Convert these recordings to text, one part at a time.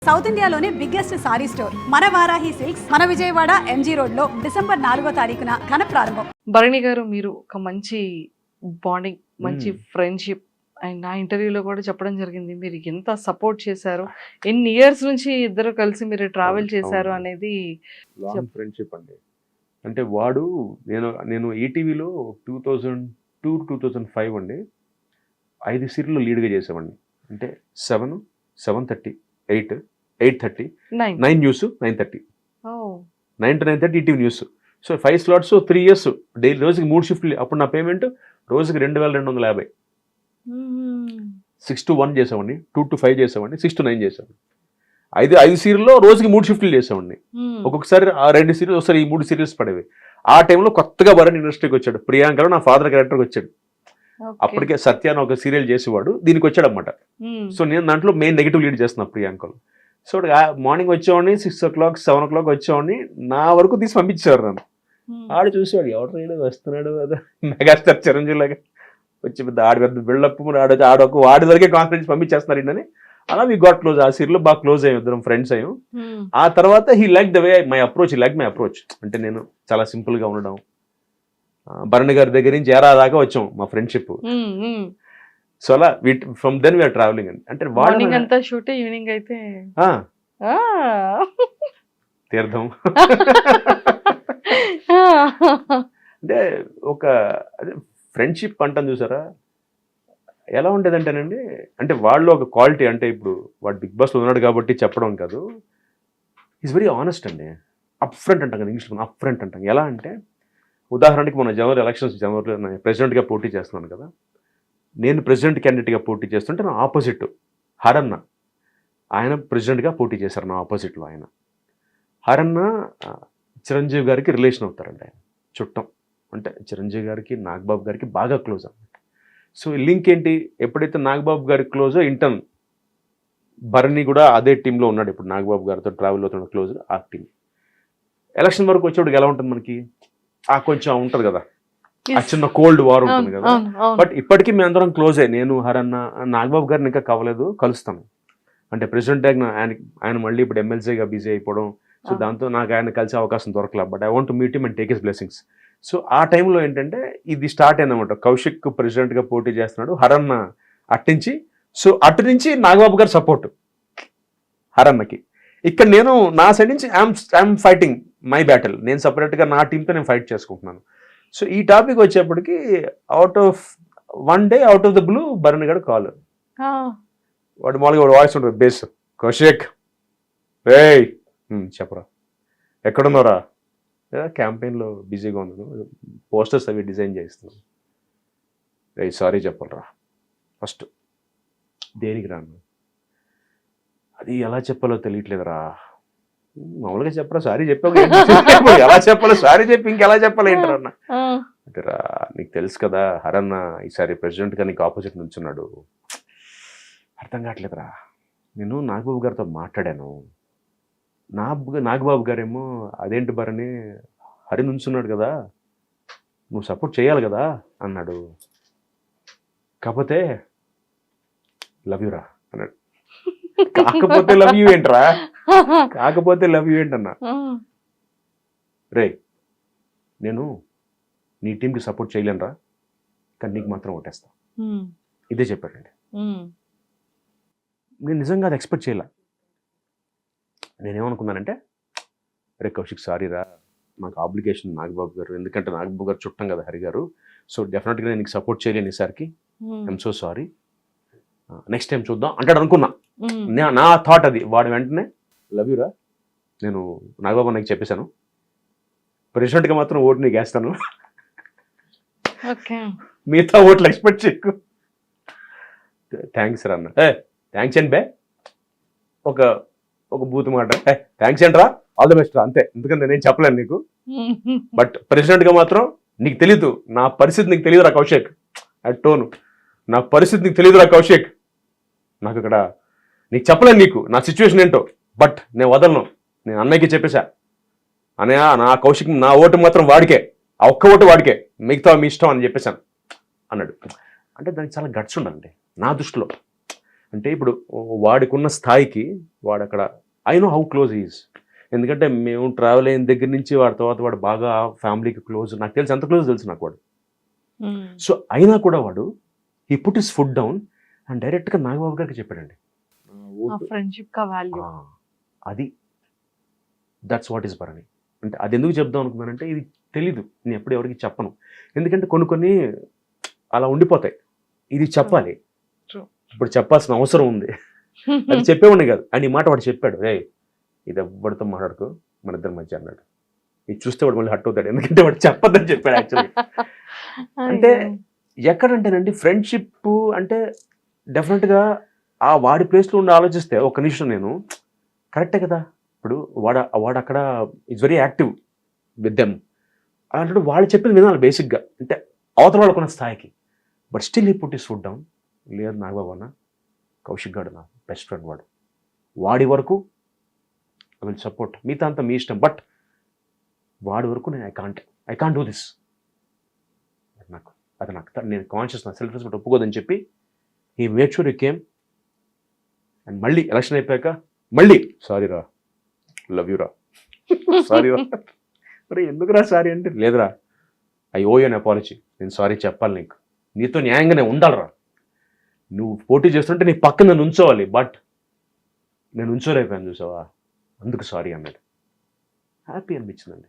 South ఇండియాలోనే biggest sorry store మన Varahi silks మన విజయవాడ ఎంజీ రోడ్ లో డిసెంబర్ 4వ తారీఖున ఘన ప్రారంభం. భరణి గారు, మీరు ఒక మంచి బాండింగ్, మంచి ఫ్రెండ్షిప్ అండ్ నా ఇంటర్వ్యూలో కూడా చెప్పడం జరిగింది, మీరు ఎంత సపోర్ట్ చేశారు, ఎన్ని ఇయర్స్ నుంచి ఇద్దరు కలిసి మీరు ట్రావెల్ చేశారు అనేది. లాంగ్ ఫ్రెండ్షిప్ అండి. అంటే వాడు నేను ఈటీవీలో 2002-2005 అండి 5 సీరియల్లో లీడ్గా చేసేవాడిని. అంటే 7, 7:30, 8, 8:30, 9 news, 9:30, 9 to 9:30 ETV news. So 5 slots, 3 years daily, రోజుకి 3 షిఫ్ట్లు. అప్పుడు నా పేమెంట్ రోజుకి 2250. 6 to 1 చేసేవాడిని, 2 to 5 చేసేవాడిని, 6 to 9 చేసేవాడిని. 5 సీరియల్లో రోజుకి 3 షిఫ్ట్లు చేసేవాడిని. ఒక్కొక్కసారి ఆ 2 సీరియల్స్, ఒకసారి ఈ 3 సీరియల్స్ పడేవి. ఆ టైంలో కొత్తగా భరణి ఇండస్ట్రీకి వచ్చాడు. ప్రియాంకలో నా ఫాదర్ క్యారెక్టర్కి వచ్చాడు. అప్పటికే సత్య అని ఒక సీరియల్ చేసేవాడు, దీనికి వచ్చాడు అనమాట. సో నేను దాంట్లో మెయిన్ నెగిటివ్ లీడ్ చేస్తున్నాను ప్రియాంకలో. సో మార్నింగ్ వచ్చేవాడిని, 6 o'clock, 7 o'clock వచ్చేవాడిని. నా వరకు తీసి పంపించేవారు నన్ను. ఆడు చూసేవాడు, ఎవరు రైడు వస్తున్నాడు కదా, మెగాస్టార్ చిరంజీవి లాగా వచ్చి పెద్ద ఆడి పెద్ద బిల్డప్, ఆడొక వాడి వరకే కాన్ఫిడెన్స్ పంపించేస్తున్నారు ఏంటని. అలా వి గాట్ క్లోజ్. ఆ సీరియల్లో బాగా క్లోజ్ అయ్యాం, ఇద్దరం ఫ్రెండ్స్ అయ్యాం. ఆ తర్వాత he like the way my approach, my approach. అంటే నేను చాలా సింపుల్గా ఉండడం. భరణి గారి దగ్గర నుంచి ఏరా దాకా వచ్చాం మా ఫ్రెండ్షిప్. సో అలా ఫ్రమ్ దెన్ వీఆర్ ట్రావెలింగ్ అండి. అంటే మార్నింగ్ అంతా షూట్, ఈవినింగ్ అయితే తీర్థం. అంటే ఒక ఫ్రెండ్షిప్ అంటాను చూసారా, ఎలా ఉండేదంటేనండి, అంటే వాళ్ళు ఒక క్వాలిటీ. అంటే ఇప్పుడు వాడు బిగ్ బాస్లో ఉన్నాడు కాబట్టి చెప్పడం కాదు, ఈజ్ వెరీ ఆనెస్ట్ అండి. అప్ ఫ్రంట్ అంటాం కదా ఇంగ్లీష్లో, అప్ ఫ్రంట్ అంటాం. ఎలా అంటే ఉదాహరణకి మన జనవరి ఎలక్షన్స్, జనవరిలో నేను ప్రెసిడెంట్గా పోటీ చేస్తున్నాను కదా. నేను ప్రెసిడెంట్ క్యాండిడేట్గా పోటీ చేస్తుంటే నా ఆపోజిట్ హరన్న, ఆయన ప్రెసిడెంట్గా పోటీ చేశారు నా ఆపోజిట్లో. ఆయన హరన్న చిరంజీవి గారికి రిలేషన్ అవుతారండి, ఆయన చుట్టం. అంటే చిరంజీవి గారికి నాగబాబు గారికి బాగా క్లోజ్ అన్నమాట. సో లింక్ ఏంటి, ఎప్పుడైతే నాగబాబు గారికి క్లోజో ఇంటర్న్ భరణి కూడా అదే టీంలో ఉన్నాడు. ఇప్పుడు నాగబాబు గారితో ట్రావెల్ అవుతున్న క్లోజ్ ఆ టీం. ఎలక్షన్ వరకు వచ్చేవాడికి ఎలా ఉంటుంది మనకి, కొంచెం ఉంటుంది కదా, ఆ చిన్న కోల్డ్ వార్ ఉంటుంది కదా. బట్ ఇప్పటికీ మేము అందరం క్లోజ్ అయ్యి, నేను హరన్న, నాగబాబు గారిని ఇంకా కవలేదు, కలుస్తాను. అంటే ప్రెసిడెంట్ ఆయన మళ్ళీ ఇప్పుడు ఎమ్మెల్సీగా బిజీ అయిపోవడం. సో దాంతో నాకు ఆయన కలిసే అవకాశం దొరకలే. But I want to meet him and take his blessings. So ఆ టైంలో ఏంటంటే ఇది స్టార్ట్ అయిందన్నమాట. కౌశిక్ ప్రెసిడెంట్గా పోటీ చేస్తున్నాడు, హరన్న అట్టించి. సో అటు నుంచి నాగబాబు గారు సపోర్ట్ హరన్నకి. ఇక్కడ నేను నా సైడ్ నుంచి ఐఎమ్ ఫైటింగ్ మై బ్యాటిల్. నేను సపరేట్గా నా టీంతో నేను ఫైట్ చేసుకుంటున్నాను. సో ఈ టాపిక్ వచ్చేప్పటికి out of the blue Bharani garu call. వాడు మామూలుగా వాడు వాయిస్ ఉంటుంది, బేస్, కౌశిక్ రేయ్ చెప్పరా, ఎక్కడున్నారా, క్యాంపెయిన్లో బిజీగా ఉన్నాను, పోస్టర్స్ అవి డిజైన్ చేస్తున్నాను. రేయ్ సారీ చెప్పాలరా, ఫస్ట్ దేనికి రాను, అది ఎలా చెప్పాలో తెలియట్లేదురా, మామూలుగా చెప్పరా, సారీ చెప్పావు, ఎలా చెప్పాలో సారీ చెప్పి ఇంకెలా చెప్పాలి ఏంటరా అన్న. అంటే రా, నీకు తెలుసు కదా హరన్న ఈసారి ప్రెసిడెంట్గా నీకు ఆపోజిట్ నుంచున్నాడు, అర్థం కావట్లేదురా. నేను నాగబాబు గారితో మాట్లాడాను, నాగబాబు గారేమో అదేంటి భరణి హరి నుంచున్నాడు కదా, నువ్వు సపోర్ట్ చేయాలి కదా అన్నాడు. కాకపోతే లవ్ యూరా అన్నాడు. కాకపోతే లవ్ యూ ఏంట్రా, కాకపోతే లవ్ యూ ఏంటన్నా. రే నేను నీ టీంకి సపోర్ట్ చేయలేనురా, కానీ నీకు మాత్రం ఓటేస్తా, ఇదే చెప్పాడండి. నేను నిజంగా అది ఎక్స్పెక్ట్ చేయలే. నేనేమనుకున్నానంటే, రే కౌశిక్ సారీరా, నాకు ఆబ్లిగేషన్ నాగబాబు గారు, ఎందుకంటే నాగబాబు గారు చుట్టం కదా హరి గారు, సో డెఫినెట్గా నేను నీకు సపోర్ట్ చేయలేను ఈసారికి, I'm so sorry, next time చూద్దాం అంటాడు అనుకున్నా. నా థాట్ అది. వాడు వెంటనే లవ్ యూరా, నేను నాగబాబు నాకు చెప్పేశాను, ప్రెసిడెంట్గా మాత్రం ఓటు నీకు వేస్తాను, మిగతా ఓట్లు ఎక్స్పెక్ట్ చేయకు. థ్యాంక్స్ రా అన్న. థ్యాంక్స్ అండి బే, ఒక బూత్ మాట, థ్యాంక్స్ ఏంట్రా, ఆల్ ది బెస్ట్ రా, అంతే. ఎందుకంటే నేనేం చెప్పలేను నీకు, బట్ ప్రెసిడెంట్గా మాత్రం నీకు తెలీదు, నా పరిస్థితి నీకు తెలియదురా కౌశిక్, అట్ టోను, నా పరిస్థితి నీకు తెలియదురా కౌశిక్, నాకు ఇక్కడ నీకు చెప్పలేను నీకు నా సిచ్యువేషన్ ఏంటో, బట్ నేను వదలను, నేను అన్నయ్యకి చెప్పేశా, అన్నయ్య నా కౌశిక్ నా ఓటు మాత్రం వాడికే, ఆ ఒక్క ఓటు వాడికే, మిగతా మీ ఇష్టం అని చెప్పేశాను అన్నాడు. అంటే దానికి చాలా గట్స్ ఉండాలండి నా దృష్టిలో. అంటే ఇప్పుడు వాడికున్న స్థాయికి వాడు అక్కడ I know how close is. ఎందుకంటే మేము ట్రావెల్ అయిన దగ్గర నుంచి వాడి తర్వాత వాడు బాగా ఫ్యామిలీకి క్లోజ్, నాకు తెలుసు ఎంత క్లోజ్ తెలుసు నాకు వాడు. సో అయినా కూడా వాడు ఈ put is food down and డైరెక్ట్గా నాగబాబు గారికి చెప్పాడండి. ఫ్రెండ్షిప్ కా వాల్యూ అది దట్స్ వాట్ ఈస్ భరణి. అంటే అది ఎందుకు చెప్దాం అనుకున్నానంటే ఇది తెలీదు, నేను ఎప్పుడు ఎవరికి చెప్పను. ఎందుకంటే కొన్ని అలా ఉండిపోతాయి, ఇది చెప్పాలి. True. ఇప్పుడు చెప్పాల్సిన అవసరం ఉంది. అది చెప్పేవాడిని కాదు. అండ్ ఈ మాట వాడు చెప్పాడు, రే ఇది ఎవరితో మాట్లాడుకో మన ఇద్దరి మధ్య అన్నాడు. ఇది చూస్తే వాడు మళ్ళీ హట్ అవుతాడు, ఎందుకంటే వాడు చెప్పొద్దని చెప్పాడు యాక్చువల్లీ. అంటే ఎక్కడంటేనండి ఫ్రెండ్షిప్ అంటే డెఫినెట్గా ఆ వాడి ప్లేస్లో ఉండి ఆలోచిస్తే ఒక నిమిషం నేను కరెక్టే కదా. ఇప్పుడు వాడు అక్కడ is very active with them అంటే వాళ్ళు చెప్పింది వినాలి బేసిక్గా, అంటే అవతల వాళ్ళకున్న స్థాయికి. బట్ స్టిల్ ఈ పుట్ ఇస్ ఫుడ్ డౌన్. లేదు నాగబాబు అన్న, కౌశిక్ గాడు నా బెస్ట్ ఫ్రెండ్, వాడి వరకు ఐ విల్ సపోర్ట్, మిగతా అంతా మీ ఇష్టం, బట్ వాడి వరకు నేను ఐ కాంట్ డూ దిస్. నాకు నేను కాన్షియస్, నా సెల్ఫ్ రెస్పెక్ట్ ఒప్పుకోదని చెప్పి ఈ make sure you came. And మళ్ళీ ఎలక్షన్ అయిపోయాక మళ్ళీ సారీ రా, లవ్ యూ రా, సారీ రా. మరి ఎందుకురా సారీ అంటే, లేదురా I owe you an apology, నేను సారీ చెప్పాలి, నీతో న్యాయంగానే ఉండాలిరా, నువ్వు పోటీ చేస్తుంటే నీ పక్కన నుంచోవాలి, బట్ నేను ఉంచోలేకపోయాను చూసావా, అందుకు సారీ అన్నాడు. హ్యాపీ అనిపించిందండి.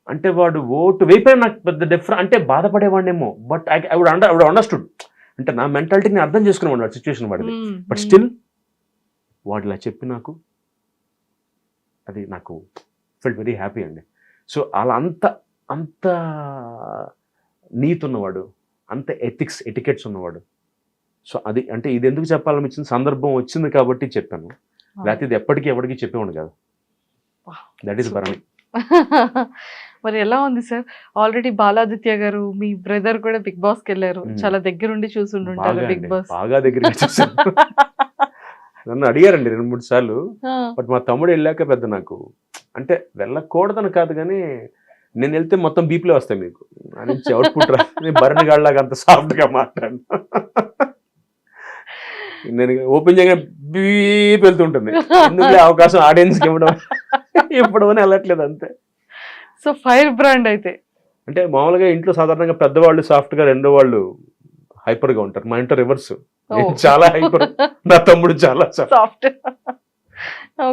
అంటే వాడు ఓటు వేయిపోయిన నాకు పెద్ద డిఫరెంట్, అంటే బాధపడేవాడినేమో, బట్ ఐ వుడ్ అండర్స్టూడ్. అంటే నా మెంటాలిటీని నేను అర్థం చేసుకునేవాడు వాడు సిచ్యువేషన్ వాడిది. బట్ స్టిల్ వాడు ఇలా చెప్పి నాకు అది నాకు ఫెల్ట్ వెరీ హ్యాపీ అండి. సో అలా అంత నీతి ఉన్నవాడు, అంత ఎటికెట్స్ ఉన్నవాడు. సో అది అంటే ఇది ఎందుకు చెప్పాలనిపించింది, సందర్భం వచ్చింది కాబట్టి చెప్పాను, లేకపోతే ఇది ఎప్పటికీ ఎవరికి చెప్పేవాడు కాదు. That is Bharani. మరి ఎలా ఉంది సార్? ఆల్రెడీ బాలాదిత్య గారు మీ బ్రదర్ కూడా బిగ్ బాస్ కి వెళ్ళారు, చాలా దగ్గరుండి చూసుంటారు బిగ్ బాస్. బాగా దగ్గర చూసాను. నన్ను అడిగారండి 2-3 సార్లు. బట్ మా తమ్ముడు వెళ్ళాక పెద్ద నాకు అంటే వెళ్ళకూడదని కాదు, కానీ నేను వెళ్తే మొత్తం బీప్లే వస్తాయి మీకు అని అవుట్పుట్ రా. నేను భరణి గాడిలాగా అంత సాఫ్ట్గా మాట్లాడు, నేను ఓపెన్ చేయగా బీప్ వెళ్తుంటుంది. ఎందుకు అవకాశం ఆడియన్స్కి ఇవ్వడం అని వెళ్ళట్లేదు అంతే. సో ఫైర్ బ్రాండ్ అయితే అంటే మామూలుగా ఇంట్లో సాధారణంగా పెద్దవాళ్ళు సాఫ్ట్గా, రెండో వాళ్ళు హైపర్గా ఉంటారు. మా ఇంట్లో రివర్స్, చాలా హైపర్, నా తమ్ముడు చాలా సాఫ్ట్.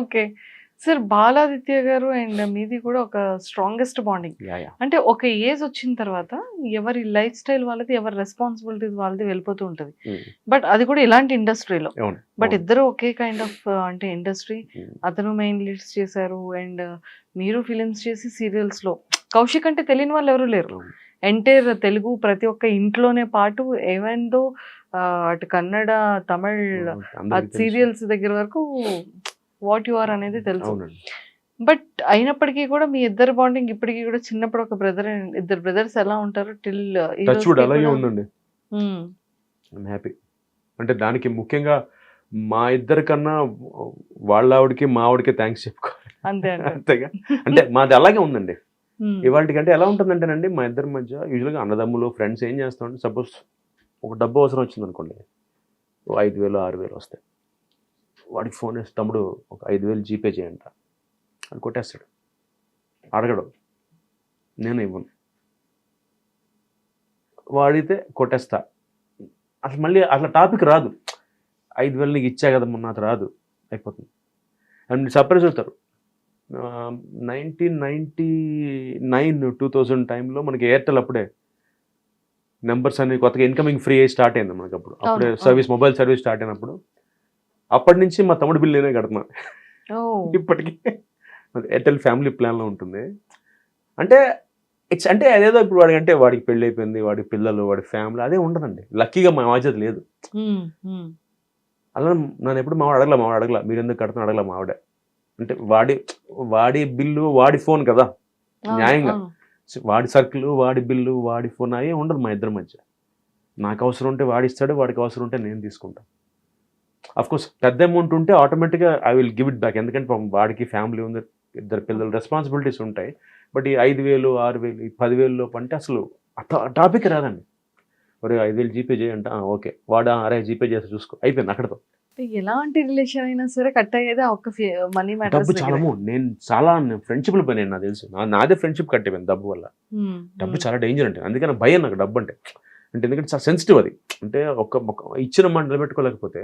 ఓకే సార్, బాలాదిత్య గారు అండ్ మీది కూడా ఒక స్ట్రాంగెస్ట్ బాండింగ్. అంటే ఒక ఏజ్ వచ్చిన తర్వాత ఎవరి లైఫ్ స్టైల్ వాళ్ళది, ఎవరి రెస్పాన్సిబిలిటీస్ వాళ్ళది వెళ్ళిపోతూ ఉంటది. బట్ అది కూడా ఇలాంటి ఇండస్ట్రీలో. బట్ ఇద్దరు ఒకే కైండ్ ఆఫ్ అంటే ఇండస్ట్రీ. అతను మెయిన్ లీడ్స్ చేశారు అండ్ మీరు ఫిలిమ్స్ చేసి సీరియల్స్ లో. కౌశిక్ అంటే తెలియని వాళ్ళు ఎవరు లేరు. ఎంటైర్ తెలుగు ప్రతి ఒక్క ఇంట్లోనే పాటు ఏమైందో అటు కన్నడ, తమిళ్ సీరియల్స్ దగ్గర వరకు వాట్ యు ఆర్ అనేది తెలుసు. బట్ అయినప్పటికీ కూడా మీ ఇద్దరు బాండింగ్ ఇప్పటికీ కూడా చిన్నప్పుడు ఒక బ్రదర్, ఇద్దరు బ్రదర్స్ ఎలా ఉంటారు టిల్ అలాగే ఉందండి. హ్యాపీ అంటే దానికి ముఖ్యంగా మా ఇద్దరి కన్నా వాళ్ళ ఆవిడకి మా ఆవిడకి థ్యాంక్స్ చెప్పుకోవాలి. అంతేగా, అంటే మాది అలాగే ఉందండి ఇవాళకి. అంటే ఎలా ఉంటుందంటేనండి మా ఇద్దరి మధ్య యూజువల్గా అన్నదమ్ములు ఫ్రెండ్స్ ఏం చేస్తామంటే, సపోజ్ ఒక డబ్బు అవసరం వచ్చింది అనుకోండి, 5,000 6,000 వస్తాయి. వాడికి ఫోన్ వేసి, తమ్ముడు ఒక 5,000 జీపే చేయంట అని కొట్టేస్తాడు. అడగడు, నేను ఇవ్వను. వాడితే కొట్టేస్తా. అసలు మళ్ళీ అట్లా టాపిక్ రాదు. 5,000 నీకు ఇచ్చా కదా మొన్న, అది రాదు, అయిపోతుంది. అండ్ సర్ప్రైజ్ అవుతారు. 1999 2000 టైంలో మనకి ఎయిర్టెల్ అప్పుడే నెంబర్స్ అన్ని కొత్తగా ఇన్కమింగ్ ఫ్రీ స్టార్ట్ అయింది మనకి. అప్పుడే సర్వీస్, మొబైల్ సర్వీస్ స్టార్ట్ అయినప్పుడు అప్పటి నుంచి మా తమ్ముడు బిల్ నేనే కడుతున్నా ఇప్పటికీ. ఎయిర్టెల్ ఫ్యామిలీ ప్లాన్లో ఉంటుంది. అంటే అంటే అదేదో ఇప్పుడు వాడికి అంటే వాడికి పెళ్ళి అయిపోయింది, వాడి పిల్లలు, వాడి ఫ్యామిలీ, అదే ఉండదండి. లక్కీగా మా బాధ్యత లేదు. అలా నన్ను ఎప్పుడు మావాడు అడగల మీరు ఎందుకు కడుతున్నా అడగల మావాడే. అంటే వాడి బిల్లు వాడి ఫోన్ కదా, న్యాయంగా వాడి సర్కిల్, వాడి బిల్లు, వాడి ఫోన్ అయ్యే ఉండదు మా ఇద్దరి మధ్య. నాకు అవసరం ఉంటే వాడి ఇస్తాడు, వాడికి అవసరం ఉంటే నేను తీసుకుంటాను. అఫ్కోర్స్ పెద్ద అమౌంట్ ఉంటే ఆటోమేటిక్గా I will give it back, ఎందుకంటే వాడికి ఫ్యామిలీ ఉంది, 2 పిల్లలు, రెస్పాన్సిబిలిటీస్ ఉంటాయి. బట్ ఈ 5,000 6,000 10,000 లోపు అంటే అసలు టాపిక్ రాదండి. ఒరే 5,000 జీపే చేయంట, ఓకే వాడు అరే జీపే చేసి చూసుకో, అయిపోయింది అక్కడతో. ఎలాంటి రిలేషన్ అయినా సరే కట్ అయ్యేది ఆ ఒక్క మనీ డబ్బు మ్యాటర్స్ చాలా నేను చాలా ఫ్రెండ్షిప్లు పోయినాయి నాకు తెలుసు, నాదే ఫ్రెండ్షిప్ కట్టేపోయింది డబ్బు వల్ల. డబ్బు చాలా డేంజర్ అంటే, అందుకని భయం నాకు డబ్బు అంటే. ఎందుకంటే చాలా సెన్సిటివ్ అది. అంటే ఒక ఇచ్చిన మాట నిలబెట్టుకోలేకపోతే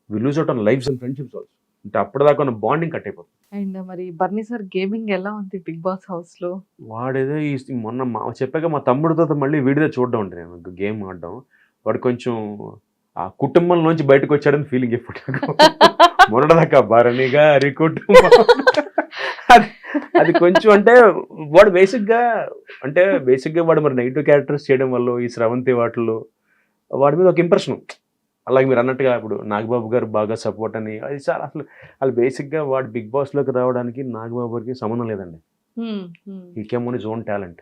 we lose out on lives and friendships also. అంటే అప్పటిదాకా ఉన్న బాండింగ్ కట్ అయిపోతుంది. అండ్ మరి బర్నీ సార్ గేమింగ్ ఎలా ఉంది బిగ్ బాస్ హౌస్ లో? వాడేదో మొన్న చెప్పాక మా తమ్ముడితో మళ్ళీ వీడియో చూడడం అంటే నేను గేమ్ ఆడడం, వాడు కొంచెం ఆ కుటుంబంలోంచి బయటకు వచ్చాడని ఫీలింగ్ ఎప్పుడు మొన్నదాకా భరణి గారి కుటుంబం అది కొంచెం అంటే వాడు బేసిక్గా వాడు మరి నెగిటివ్ క్యారెక్టర్స్ చేయడం వల్ల ఈ స్రవంతి వాటిల్లో వాడి మీద ఒక ఇంప్రెషన్. అలాగే మీరు అన్నట్టుగా ఇప్పుడు నాగబాబు గారు బాగా సపోర్ట్ అని, అది చాలా అసలు బేసిక్గా వాడు బిగ్ బాస్లోకి రావడానికి నాగబాబు గారికి సంబంధం లేదండి. ఈ came own his own talent.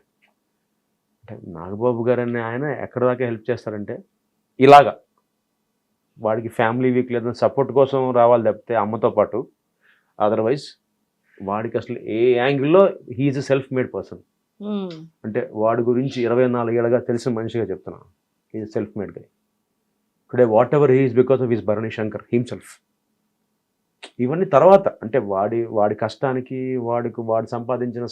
అంటే నాగబాబు గారు అని ఆయన ఎక్కడ దాకా హెల్ప్ చేస్తారంటే ఇలాగా వాడికి ఫ్యామిలీ వీక్ లేదా సపోర్ట్ కోసం రావాలి తప్పితే అమ్మతో పాటు, అదర్వైజ్ వాడికి అసలు ఏ యాంగిల్లో he's a self made person. అంటే వాడి గురించి 24 ఏళ్ళగా తెలిసిన మనిషిగా చెప్తున్నాను, he's self made guy. Today whatever he is because of his Bharani Shankar himself. ఇవన్నీ తర్వాత అంటే వాడి కష్టానికి వాడు సంపాదించిన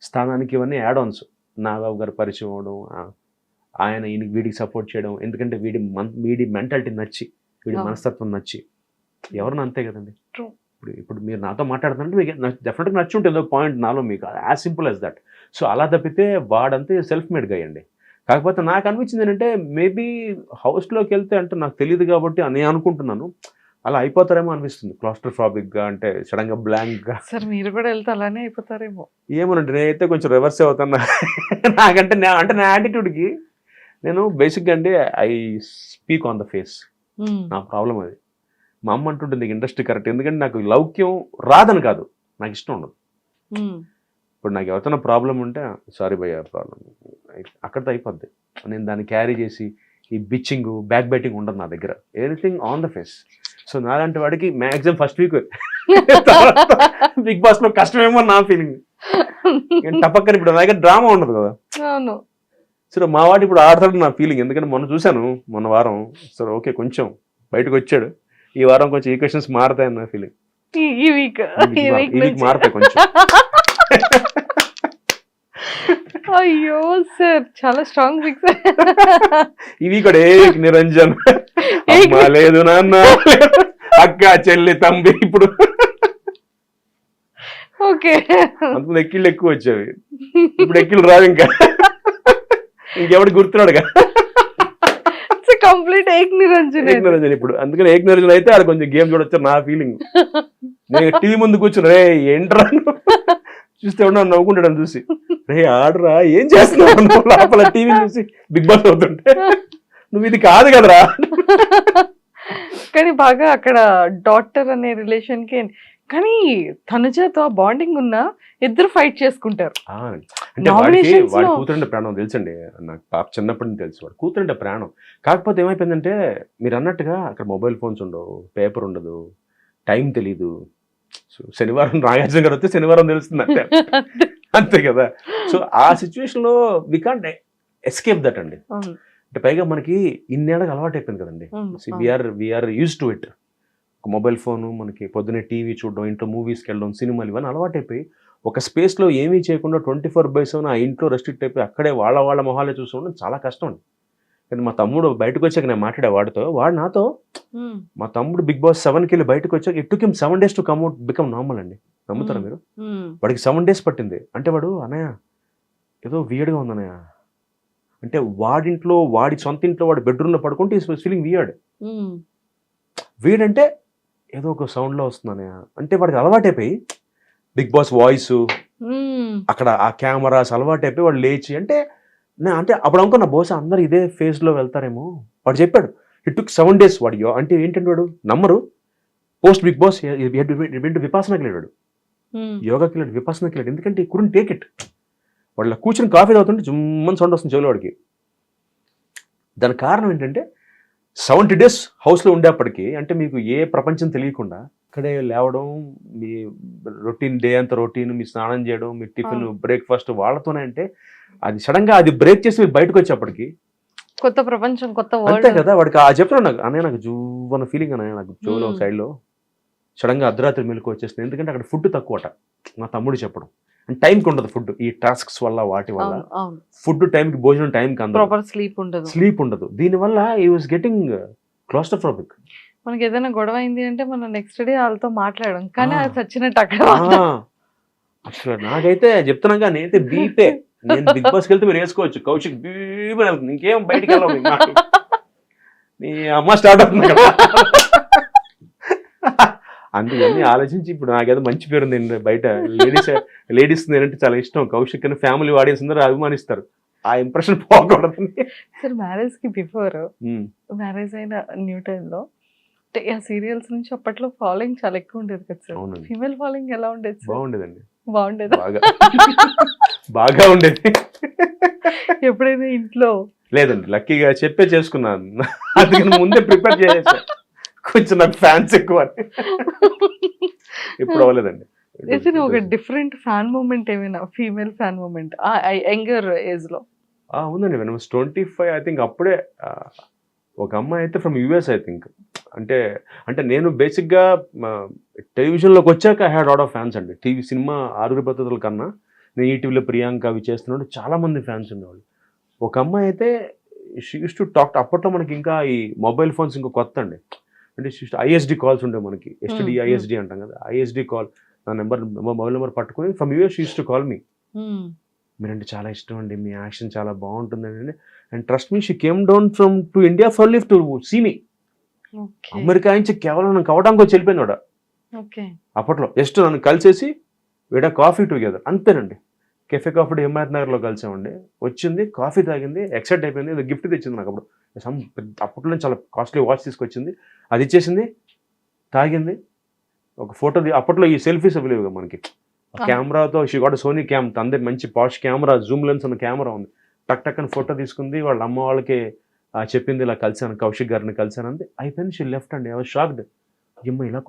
స్థానానికి ఇవన్నీ యాడ్ ఆన్స్. నాగబాబు గారు పరిచయం అవడం, ఆయన వీడికి సపోర్ట్ చేయడం, ఎందుకంటే వీడి మెంటాలిటీ నచ్చి, వీడి మనస్తత్వం నచ్చి, ఎవరిని అంతే కదండి. ఇప్పుడు మీరు నాతో మాట్లాడుతుంటే మీకు డెఫినెట్గా నచ్చి ఉంటుంది పాయింట్ నాలో, మీకు as simple as that. So అలా తప్పితే వాడంతే సెల్ఫ్ మేడ్ గా అండి. కాకపోతే నాకు అనిపించింది ఏంటంటే మేబీ హౌస్లోకి వెళ్తే అంటే నాకు తెలియదు కాబట్టి అని అనుకుంటున్నాను, అలా అయిపోతారేమో అనిపిస్తుంది, క్లాస్ట్రోఫాబిక్గా, అంటే సడన్గా బ్లాంక్గా. సార్ మీరు కూడా వెళ్తే అలానే అయిపోతారేమో. ఏమోనండి, నేనైతే కొంచెం రివర్స్ అవుతాను. నాకంటే నా యాటిట్యూడ్కి నేను బేసిక్గా అండి I speak on the face. నా ప్రాబ్లం అది. మా అమ్మ అంటుంటుంది ఇండస్ట్రీ కరెక్ట్, ఎందుకంటే నాకు లౌక్యం రాదని కాదు, నాకు ఇష్టం ఉండదు. ఇప్పుడు నాకు ఎవరితో ప్రాబ్లం ఉంటే సారీ భయ్య ప్రాబ్లం అక్కడితో అయిపోద్ది. నేను దాన్ని క్యారీ చేసి ఈ బిచ్చింగ్ బ్యాక్ బైటింగ్ ఉండదు నా దగ్గర, anything on the face. So నాలాంటి వాడికి maximum first week Bigg Boss లో కష్టమేమో నా ఫీలింగ్. తప్పక్కన ఇప్పుడు నా దగ్గర డ్రామా ఉండదు కదా. సరే మా వాడు ఇప్పుడు ఆడతాడు నా ఫీలింగ్, ఎందుకంటే మొన్న వారం సరే ఓకే కొంచెం బయటకు వచ్చాడు, ఈ వారం కొంచెం ఈక్వేషన్స్ మారుతాయి నా ఫీలింగ్. ఈ వీక్ మారుతాయి కొంచెం. అయ్యో సార్ చాలా స్ట్రాంగ్ ఫిక్స్. ఈ వీక్ కూడా నిరంజన్ లేదు నాన్న, అక్క చెల్లి తంబి, ఇప్పుడు ఓకే అంత ఎక్కిళ్ళు ఎక్కువ వచ్చేవి, ఇప్పుడు ఎక్కిళ్ళు రావు ఇంకా, ఇంకెవడు గుర్తున్నాడుగా. కంప్లీట్ ఏక్ నిరంజన్ ఇప్పుడు. అందుకని ఏక్ నిరంజన్ అయితే ఆడ కొంచెం గేమ్ చూడొచ్చు నా ఫీలింగ్. నేను టీవీ ముందు కూర్చుని రే ఏంట్రా చూస్తే ఉన్నా నవ్వుకుంటాడు చూసి, రే ఆడరా ఏం చేస్తున్నావు లోపల టీవీ చూసి బిగ్ బాస్ అవుతుంటే, నువ్వు ఇది కాదు కదరా. కానీ బాగా అక్కడ డాక్టర్ అనే రిలేషన్ కి, కానీ తనుజతో బాండింగ్ ఉన్నా ఇద్దరు ఫైట్ చేసుకుంటారు. అంటే వాడి కూతురంటే ప్రాణం తెలుసండి నాకు, పాప చిన్నప్పటి నుంచి తెలుసు, వాడు కూతురంటే ప్రాణం. కాకపోతే ఏమైపోయిందంటే మీరు అన్నట్టుగా అక్కడ మొబైల్ ఫోన్స్ ఉండవు, పేపర్ ఉండదు, టైం తెలీదు. శనివారం నాగార్జున గారు వస్తే శనివారం తెలుస్తుంది అంతే, అంతే కదా. సో ఆ సిచ్యువేషన్ లో వి కాంట్ ఎస్కేప్ దట్ అండి. అంటే పైగా మనకి ఇన్నేళ్ళకి అలవాటు అయిపోయింది కదండి, we're used to it. Mobile phone, మనకి పొద్దున్నే టీవీ చూడడం, ఇంట్లో మూవీస్కి వెళ్ళడం, సినిమాలు, ఇవన్నీ అలవాటు అయిపోయి ఒక స్పేస్లో ఏమీ చేయకుండా 24/7 ఆ ఇంట్లో రెస్ట్రిక్ట్ అయిపోయి అక్కడే వాళ్ళ మొహాలే చూసుకోవడం చాలా కష్టం అండి. కానీ మా తమ్ముడు బయటకు వచ్చాక నేను మాట్లాడే వాడితో, వాడు నాతో, మా తమ్ముడు బిగ్ బాస్ 7కి వెళ్ళి బయటకు వచ్చాక it took him 7 days to come out become normal అండి. నమ్ముతారా మీరు? వాడికి 7 days పట్టింది. అంటే వాడు అన్నయ్య ఏదో వియర్డ్గా ఉంది అన్నయ్య అంటే, వాడింట్లో వాడి సొంత ఇంట్లో వాడి బెడ్రూమ్లో పడుకుంటే ఈస్ ఫీలింగ్ వియర్డ్ అంటే ఏదో ఒక సౌండ్లో వస్తుంది అన్నయ్య అంటే, వాడికి అలవాటైపోయి బిగ్ బాస్ వాయిస్ అక్కడ ఆ కెమెరాస్ అలవాటైపోయి వాడు లేచి అంటే అప్పుడు అనుకున్నా బహుశా అందరు ఇదే ఫేజ్లో వెళ్తారేమో. వాడు చెప్పాడు ఇట్ టుక్ 7 days. వాడు అంటే ఏంటంటే వాడు నమ్మరు, పోస్ట్ బిగ్ బాస్ విపాసనకి వెళ్ళాడు, యోగాకి వెళ్ళాడు, విపాసనకి వెళ్ళాడు, ఎందుకంటే ఈ కుడెంట్ టేక్ ఇట్. వాడు కూర్చొని కాఫీ తాగుతుంటే జుమ్మని సౌండ్ వస్తుంది చెవులో వాడికి. దానికి కారణం ఏంటంటే 70 days హౌస్లో ఉండేప్పటికీ, అంటే మీకు ఏ ప్రపంచం తెలియకుండా ఇక్కడే లేవడం, మీ రొటీన్ డే అంతా రొటీన్, మీ స్నానం చేయడం, మీ టిఫిన్ బ్రేక్ఫాస్ట్ వాళ్ళతోనే, అంటే అది సడన్గా అది బ్రేక్ చేసి మీరు బయటకు వచ్చేప్పటికి కొత్త ప్రపంచం, కొత్త అంతే వరల్డ్. కదా వాడికి ఆ చెప్తున్నాడు నాకు అనే నాకు జూవన్న ఫీలింగ్ అనే నాకు జోలో సైడ్లో సడన్గా అర్ధరాత్రి మెలకు వచ్చేస్తుంది. ఎందుకంటే అక్కడ ఫుడ్ తక్కువట మా తమ్ముడు చెప్పడం. అండ్ టైంకి ఉండదు ఫుడ్, ఈ టాస్క్స్ వల్ల వాటి వల్ల అవును అవును, ఫుడ్ టైంకి భోజనం టైంకి అందదు, ప్రాపర్ స్లీప్ ఉండదు. స్లీప్ ఉండదు. దీనివల్ల ఈ వాజ్ గెటింగ్ క్లాస్ట్రోఫోబిక్. మనకి ఏదైనా గొడవ అయింది అంటే మనం నెక్స్ట్ డే వాళ్ళతో మాట్లాడడం, కానీ అది చచ్చినట్టు అక్కడ అసలు నాకైతే చెప్తున్నాగా నేనైతే బీపే. నేను బిగ్ బాస్కి వెళ్తే మీరు వేసుకోవచ్చు, కౌశిక్ బీపే వెళ్తుంది, ఇంకేం బయటికి వెళ్ళవు నీ అమ్మ స్టార్ట్ అవుతుంది కదా. అందుకని ఆలోచించి ఇప్పుడు నాకేదో మంచి పేరు ఉంది బయట. లేడీస్ నేనంటే చాలా ఇష్టం. కౌశిక్ అని ఫ్యామిలీ ఆడియన్స్ అందరూ అభిమానిస్తారు. ఆ ఇంప్రెషన్ పోకూడదు. సార్ మ్యారేజ్ కి బిఫోర్, మ్యారేజ్ అయిన న్యూ టైంలో అంటే ఆ సీరియల్స్ నుంచి అప్పట్లో ఫాలోయింగ్ చాలా ఎక్కువ ఉండేది కదా సార్. అవునండి. ఫీమేల్ ఫాలోయింగ్ ఎలా ఉండేది సార్? బాగుండేదండి, బాగుండేదా? బాగా బాగా ఉండేది. ఎప్పుడైనా ఇంట్లో లేదండి, లక్కీగా చెప్పే చేసుకున్నాను. అందుకని ముందే ప్రిపేర్ చేసేసా, కొంచెం నాకు ఫ్యాన్స్ ఎక్కువ అని. ఇప్పుడు అవ్వలేదండి. ఏదైనా ఒక డిఫరెంట్ ఫ్యాన్ మూమెంట్, ఏమైనా female fan moment younger age లో? ఉందండి. వెన్ 25 ఐ థింక్ అప్పుడే ఒక అమ్మాయి అయితే ఫ్రమ్ యూఎస్ ఐ థింక్. అంటే నేను బేసిక్గా టెలివిజన్లోకి వచ్చాక I had lot of fans అండి. టీవీ సినిమా ఆరుగురి పద్ధతుల కన్నా నేను ఈటీవీలో ప్రియాంక అవి చేస్తున్నాడు, చాలామంది ఫ్యాన్స్ ఉండేవాళ్ళు. ఒక అమ్మాయి అయితే షీ యూస్ టు టాక్. అప్పట్లో మనకి ఇంకా ఈ మొబైల్ ఫోన్స్ ఇంకా కొత్త అండి. అంటే ఐఎస్డి కాల్స్ ఉండే మనకి, ఎస్టీడీ ఐఎస్డి అంటాం కదా, ఐఎస్డి కాల్. నా మొబైల్ నెంబర్ పట్టుకుని from US used to call me. మీరంటే చాలా ఇష్టం అండి, మీ యాక్షన్ చాలా బాగుంటుందండి. And trust me, she came down from to India for live to see me. America నుంచి కేవలం నన్ను కవడానికి వచ్చి వెళ్ళిపోయింది వాడ. అప్పట్లో జస్ట్ నన్ను కలిసేసి వీడ కాఫీ టుగెదర్ అంతేనండి. కెఫే కాఫీ హిమాయత్ నగర్లో కలిసామండి. వచ్చింది, కాఫీ తాగింది, ఎక్సైట్ అయిపోయింది, ఏదో గిఫ్ట్ తెచ్చింది నాకు. అప్పుడు అప్పట్లో చాలా కాస్ట్లీ వాచ్ తీసుకొచ్చింది, అది ఇచ్చేసింది, తాగింది, ఒక ఫోటో. అప్పట్లో ఈ సెల్ఫీస్ అవ్వలేవుగా మనకి, కెమెరాతో. షీ గాట్ సోనీ క్యామ్, తందే మంచి పాష్ కెమెరా, జూమ్ లెన్స్ అన్న కెమెరా ఉంది. టక్ టక్ అని ఫోటో తీసుకుంది. వాళ్ళ అమ్మ వాళ్ళకి చెప్పింది, ఇలా కలిసాను, కౌశిక్ గారిని కలిసాను అంది. అయిపోయింది. షీ లెఫ్ట్ అండి. I was shocked. ఇలా